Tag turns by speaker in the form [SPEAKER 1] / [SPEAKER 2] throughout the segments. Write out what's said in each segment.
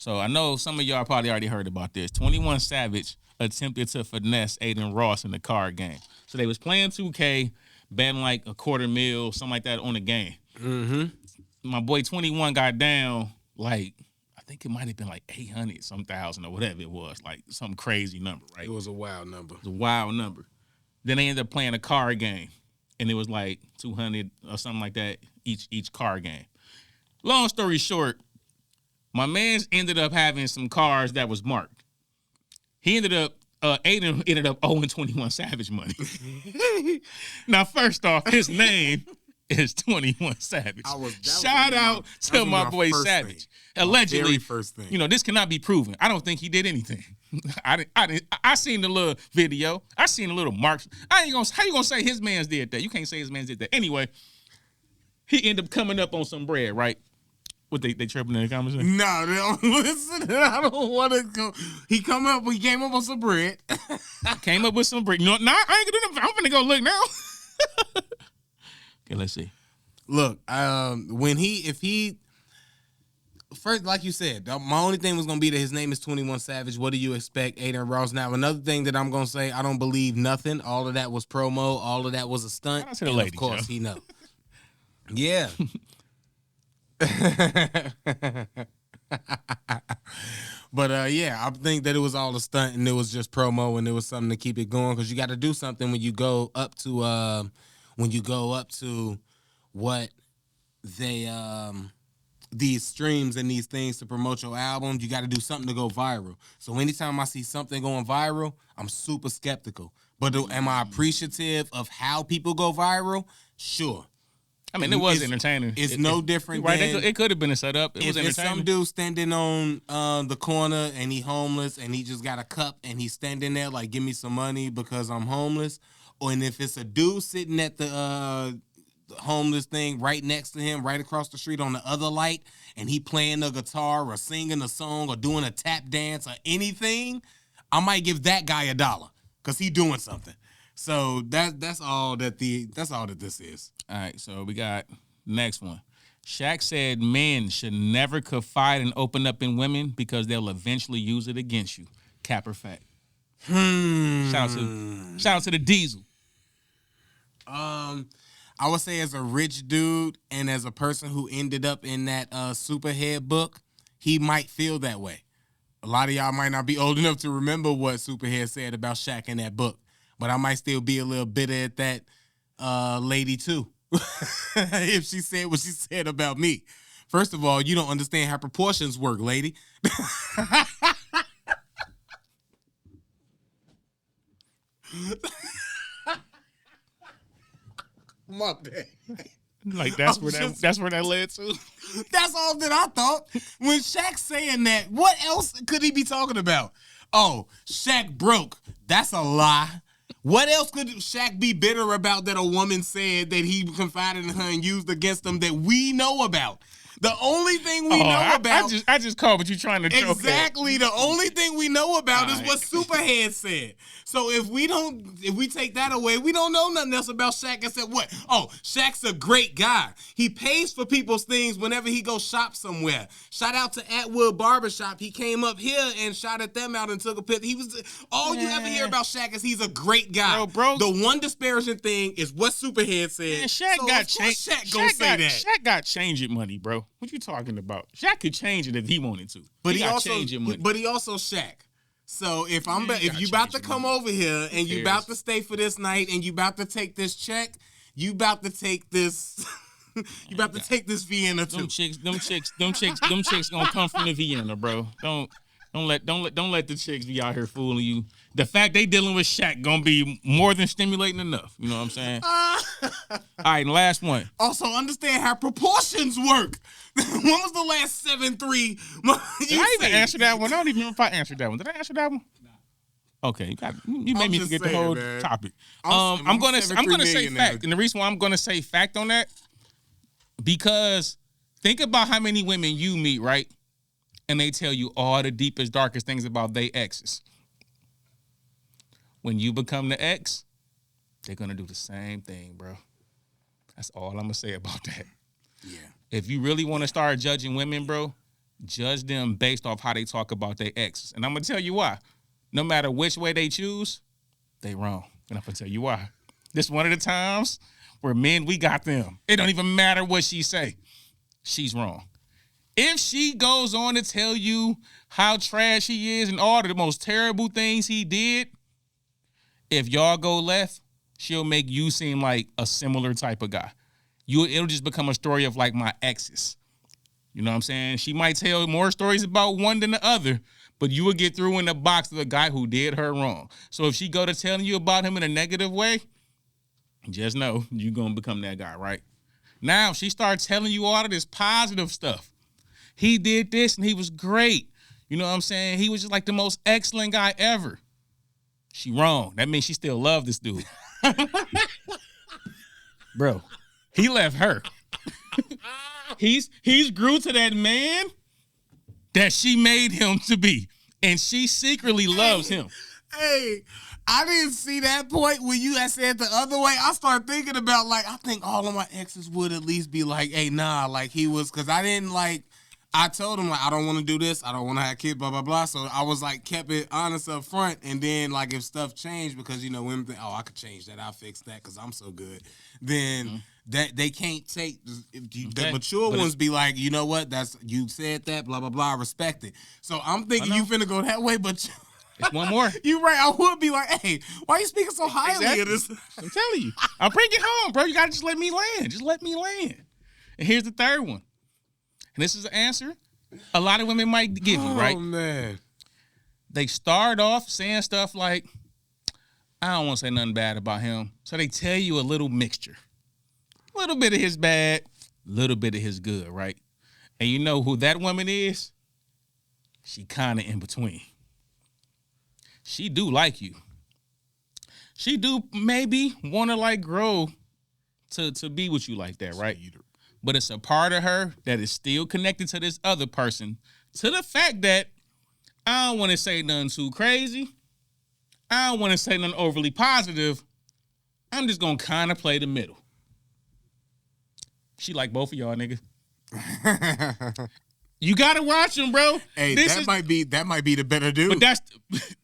[SPEAKER 1] So I know some of y'all probably already heard about this. 21 Savage attempted to finesse Adin Ross in the card game. So they was playing 2K, betting like $250,000, something like that on the game.
[SPEAKER 2] Mm-hmm.
[SPEAKER 1] My boy 21 got down like, I think it might have been like 800 some thousand or whatever it was, like some crazy number, right?
[SPEAKER 2] It was a wild number.
[SPEAKER 1] It was a wild number. Then they ended up playing a card game, and it was like 200 or something like that each card game. Long story short, my man's ended up having some cards that was marked. He ended up, Adin ended up owing 21 Savage money. Now, first off, his name is 21 Savage. Shout out to my boy Savage. Allegedly,
[SPEAKER 2] first thing.
[SPEAKER 1] You know, this cannot be proven. I don't think he did anything. I seen the little video. I seen the little marks. How you gonna say his man's did that? You can't say his man's did that. Anyway, he ended up coming up on some bread, right? What they chirping in the comments?
[SPEAKER 2] No, they don't listen. I don't want to go. He came up on some bread.
[SPEAKER 1] Came up with some bread. You know, nah, I ain't gonna do nothing. I'm finna go look now. Okay, let's see.
[SPEAKER 2] Look, if he first, like you said, my only thing was gonna be that his name is 21 Savage. What do you expect, Adin Ross? Now, another thing that I'm gonna say, I don't believe nothing. All of that was promo. All of that was a stunt.
[SPEAKER 1] Shout out to the lady,
[SPEAKER 2] of course,
[SPEAKER 1] Joe.
[SPEAKER 2] he know. Yeah. But yeah, I think that it was all a stunt and it was just promo and it was something to keep it going because you got to do something when you go up to what they these streams and these things to promote your album. You got to do something to go viral. So anytime I see something going viral, I'm super skeptical. But am I appreciative of how people go viral? Sure.
[SPEAKER 1] I mean, it was entertaining.
[SPEAKER 2] It's no different
[SPEAKER 1] right,
[SPEAKER 2] than...
[SPEAKER 1] It could have been a setup. It was entertaining.
[SPEAKER 2] If some dude standing on the corner and he homeless and he just got a cup and he's standing there like, give me some money because I'm homeless. And if it's a dude sitting at the homeless thing right next to him, right across the street on the other light, and he playing a guitar or singing a song or doing a tap dance or anything, I might give that guy $1 because he doing something. So that's all that this is.
[SPEAKER 1] All right, so we got next one. Shaq said men should never confide and open up in women because they'll eventually use it against you. Cap or fact? Shout out to the Diesel.
[SPEAKER 2] I would say as a rich dude and as a person who ended up in that Superhead book, he might feel that way. A lot of y'all might not be old enough to remember what Superhead said about Shaq in that book. But I might still be a little bitter at that lady, too, if she said what she said about me. First of all, you don't understand how proportions work, lady. My bad.
[SPEAKER 1] Like that's where that led to.
[SPEAKER 2] That's all that I thought. When Shaq's saying that, what else could he be talking about? Oh, Shaq broke. That's a lie. What else could Shaq be bitter about that a woman said that he confided in her and used against him that we know about? The only thing we know about...
[SPEAKER 1] I just called what you trying to choke
[SPEAKER 2] Exactly. The only thing we know about is what Superhead said. So if we take that away, we don't know nothing else about Shaq except what? Oh, Shaq's a great guy. He pays for people's things whenever he goes shop somewhere. Shout out to Atwood Barbershop. He came up here and shouted them out and took a picture. You ever hear about Shaq is he's a great guy.
[SPEAKER 1] Bro.
[SPEAKER 2] The one disparaging thing is what Superhead said.
[SPEAKER 1] Man, Shaq got change. Shaq got change it money, bro. What you talking about? Shaq could change it if he wanted to.
[SPEAKER 2] But
[SPEAKER 1] he
[SPEAKER 2] also
[SPEAKER 1] change it money.
[SPEAKER 2] But he also Shaq. So if you about to come over here and you about to stay for this night and you about to take this check, you about to take this you about to take this Vienna too.
[SPEAKER 1] Them chicks gonna come from the Vienna, bro. Don't let the chicks be out here fooling you. The fact they dealing with Shaq gonna be more than stimulating enough. You know what I'm saying? All right, and last one.
[SPEAKER 2] Also, understand how proportions work. When was the last 7-3?
[SPEAKER 1] Did I even answer that one? I don't even remember if I answered that one. Did I answer that one? No. Okay, you made me forget the whole topic. I'm gonna say fact, and the reason why I'm gonna say fact on that, because think about how many women you meet, right? And they tell you all the deepest, darkest things about their exes. When you become the ex, they're gonna do the same thing, bro. That's all I'm gonna say about that.
[SPEAKER 2] Yeah.
[SPEAKER 1] If you really want to start judging women, bro, judge them based off how they talk about their exes. And I'm gonna tell you why. No matter which way they choose, they wrong. And I'm gonna tell you why. This one of the times where men, we got them. It don't even matter what she say. She's wrong. If she goes on to tell you how trash he is and all the most terrible things he did, if y'all go left, she'll make you seem like a similar type of guy. It'll just become a story of like my exes. You know what I'm saying? She might tell more stories about one than the other, but you will get through in the box of the guy who did her wrong. So if she go to telling you about him in a negative way, just know you're going to become that guy, right? Now, if she starts telling you all of this positive stuff, he did this and he was great. You know what I'm saying? He was just like the most excellent guy ever. She wrong. That means she still love this dude. Bro, he left her. He's grew to that man that she made him to be. And she secretly loves him.
[SPEAKER 2] Hey, I didn't see that point when you had said the other way. I started thinking about, like, I think all of my exes would at least be like, hey, nah, like he was, because I didn't like, I told him, like, I don't want to do this. I don't want to have kids, blah, blah, blah. So I was like, kept it honest up front. And then, like, if stuff changed, because, you know, women think, oh, I could change that. I'll fix that because I'm so good. Then that they can't take, the mature ones be like, you know what? That's, you said that, blah, blah, blah. I respect it. So I'm thinking you finna go that way, but
[SPEAKER 1] it's one more.
[SPEAKER 2] You're right. I would be like, hey, why are you speaking so highly of this?
[SPEAKER 1] I'm telling you. I'll bring it home, bro. You got to just let me land. Just let me land. And here's the third one. And this is an answer a lot of women might give you, right?
[SPEAKER 2] Oh, man.
[SPEAKER 1] They start off saying stuff like, I don't want to say nothing bad about him. So they tell you a little mixture. A little bit of his bad, a little bit of his good, right? And you know who that woman is? She kind of in between. She do like you. She do maybe want to like grow to be with you like that, right? But it's a part of her that is still connected to this other person, to the fact that I don't want to say nothing too crazy. I don't want to say nothing overly positive. I'm just going to kind of play the middle. She like both of y'all, nigga. You got to watch them, bro.
[SPEAKER 2] Hey, that might be the better dude.
[SPEAKER 1] But that's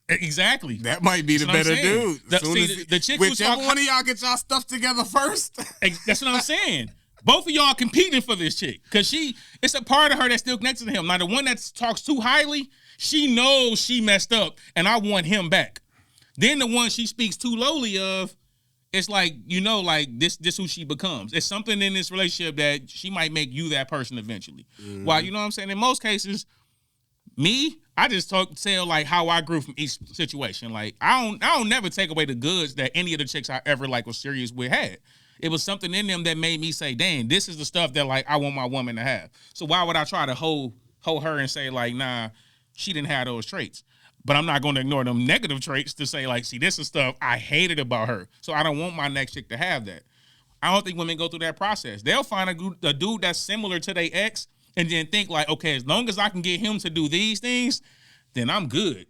[SPEAKER 1] exactly.
[SPEAKER 2] That might be the better dude.
[SPEAKER 1] The chick who's
[SPEAKER 2] whichever one of y'all get y'all stuff together first.
[SPEAKER 1] That's what I'm saying. Both of y'all competing for this chick. Because it's a part of her that's still connected to him. Now, the one that talks too highly, she knows she messed up, and I want him back. Then the one she speaks too lowly of, it's like, you know, like this who she becomes. It's something in this relationship that she might make you that person eventually. Mm-hmm. While, you know what I'm saying? In most cases, I just tell like how I grew from each situation. Like, I don't never take away the goods that any of the chicks I ever like was serious with had. It was something in them that made me say, dang, this is the stuff that like I want my woman to have. So why would I try to hold her and say like, nah, she didn't have those traits? But I'm not going to ignore them negative traits to say like, see, this is stuff I hated about her. So I don't want my next chick to have that. I don't think women go through that process. They'll find a dude that's similar to their ex and then think like, okay, as long as I can get him to do these things, then I'm good.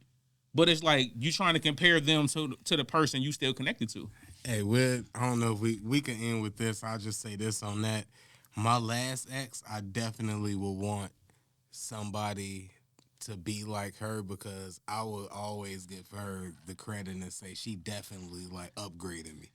[SPEAKER 1] But it's like you trying to compare them to the person you still connected to.
[SPEAKER 2] Hey, I don't know if we can end with this. I'll just say this on that. My last ex, I definitely would want somebody to be like her because I would always give her the credit and say she definitely like upgraded me.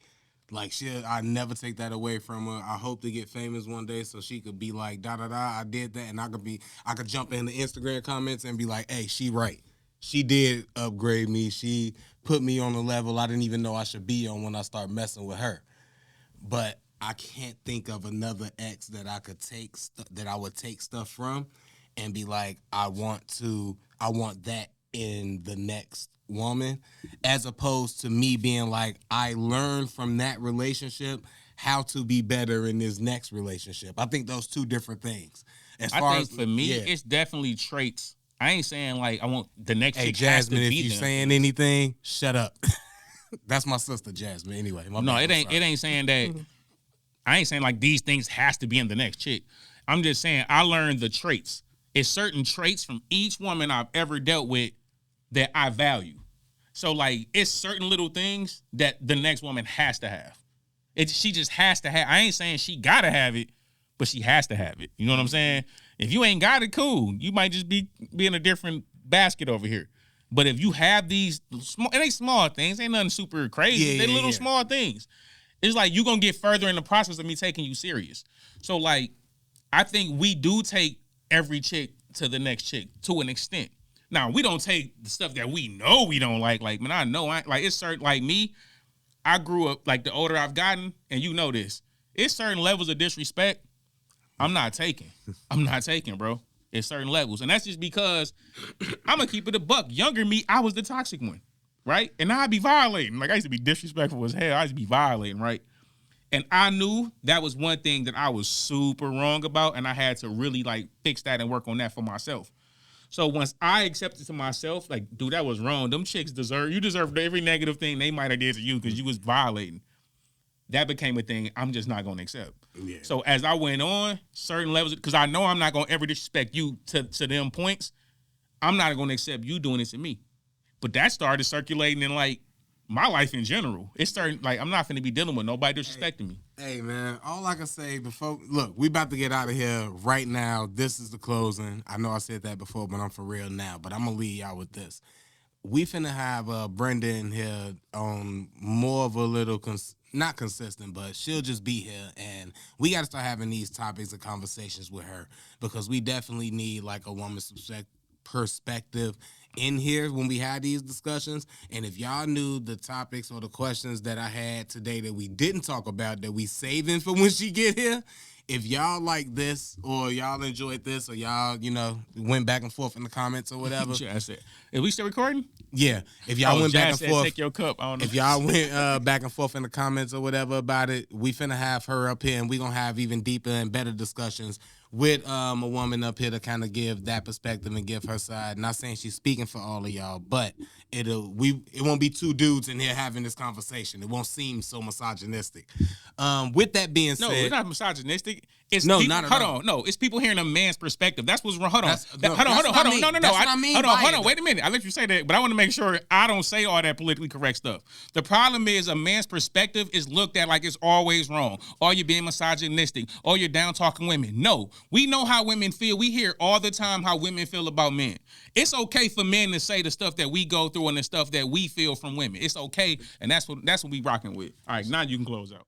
[SPEAKER 2] Like I never take that away from her. I hope to get famous one day so she could be like da da da. I did that, and I could jump in the Instagram comments and be like, hey, she right. She did upgrade me. She put me on a level I didn't even know I should be on when I start messing with her. But I can't think of another ex that I could take that I would take stuff from and be like, I want that in the next woman, as opposed to me being like, I learned from that relationship how to be better in this next relationship. I think those two different things.
[SPEAKER 1] I think for me, it's definitely traits. I ain't saying like I want the next chick
[SPEAKER 2] Jasmine,
[SPEAKER 1] has to be
[SPEAKER 2] if you
[SPEAKER 1] them.
[SPEAKER 2] saying anything, shut up. That's my sister, Jasmine. Anyway,
[SPEAKER 1] it ain't saying that. I ain't saying like these things has to be in the next chick. I'm just saying I learned the traits. It's certain traits from each woman I've ever dealt with that I value. So like it's certain little things that the next woman has to have. She just has to have. I ain't saying she gotta have it, but she has to have it. You know what I'm saying? If you ain't got it, cool. You might just be in a different basket over here. But if you have these small, it ain't small things, ain't nothing super crazy. They're little small things. It's like you gonna get further in the process of me taking you serious. So like, I think we do take every chick to the next chick to an extent. Now we don't take the stuff that we know we don't like. Like, man, I know like it's certain, like me, I grew up, like the older I've gotten, and you know this, it's certain levels of disrespect I'm not taking. I'm not taking, bro. It's certain levels. And that's just because I'm going to keep it a buck. Younger me, I was the toxic one, right? And I'd be violating. Like, I used to be disrespectful as hell. I used to be violating, right? And I knew that was one thing that I was super wrong about, and I had to really, like, fix that and work on that for myself. So once I accepted to myself, like, dude, that was wrong. Them chicks you deserve every negative thing they might have did to you because you was violating. That became a thing I'm just not going to accept. Yeah. So as I went on, certain levels, because I know I'm not going to ever disrespect you to them points, I'm not going to accept you doing this to me. But that started circulating in, like, my life in general. It started, like, I'm not going to be dealing with nobody disrespecting me.
[SPEAKER 2] Hey, man, all I can say before, look, we about to get out of here right now. This is the closing. I know I said that before, but I'm for real now. But I'm going to leave y'all with this. We finna have Brenda in here on more of a little, not consistent, but she'll just be here. And we got to start having these topics and conversations with her because we definitely need like a woman's perspective in here when we had these discussions. And if y'all knew the topics or the questions that I had today that we didn't talk about that we saving for when she get here, if y'all like this or y'all enjoyed this or y'all, went back and forth in the comments or whatever.
[SPEAKER 1] I said, are we still recording?
[SPEAKER 2] Yeah. If y'all went back and forth.
[SPEAKER 1] Take your cup. I don't know.
[SPEAKER 2] If y'all went back and forth in the comments or whatever about it, we finna have her up here and we gonna have even deeper and better discussions with a woman up here to kind of give that perspective and give her side. Not saying she's speaking for all of y'all, but it won't be two dudes in here having this conversation. It won't seem so misogynistic. With that being said,
[SPEAKER 1] no, it's not misogynistic. It's
[SPEAKER 2] no,
[SPEAKER 1] people,
[SPEAKER 2] not at
[SPEAKER 1] hold
[SPEAKER 2] all.
[SPEAKER 1] on. No, it's people hearing a man's perspective. That's what's wrong. Hold on.
[SPEAKER 2] No,
[SPEAKER 1] hold on. No.
[SPEAKER 2] That's what I mean.
[SPEAKER 1] Hold on. Wait a minute. I let you say that, but I want to make sure I don't say all that politically correct stuff. The problem is a man's perspective is looked at like it's always wrong. Or you're being misogynistic. Or you're down talking women. No, we know how women feel. We hear all the time how women feel about men. It's okay for men to say the stuff that we go through and the stuff that we feel from women. It's okay, and that's what we rocking with. All right, now you can close out.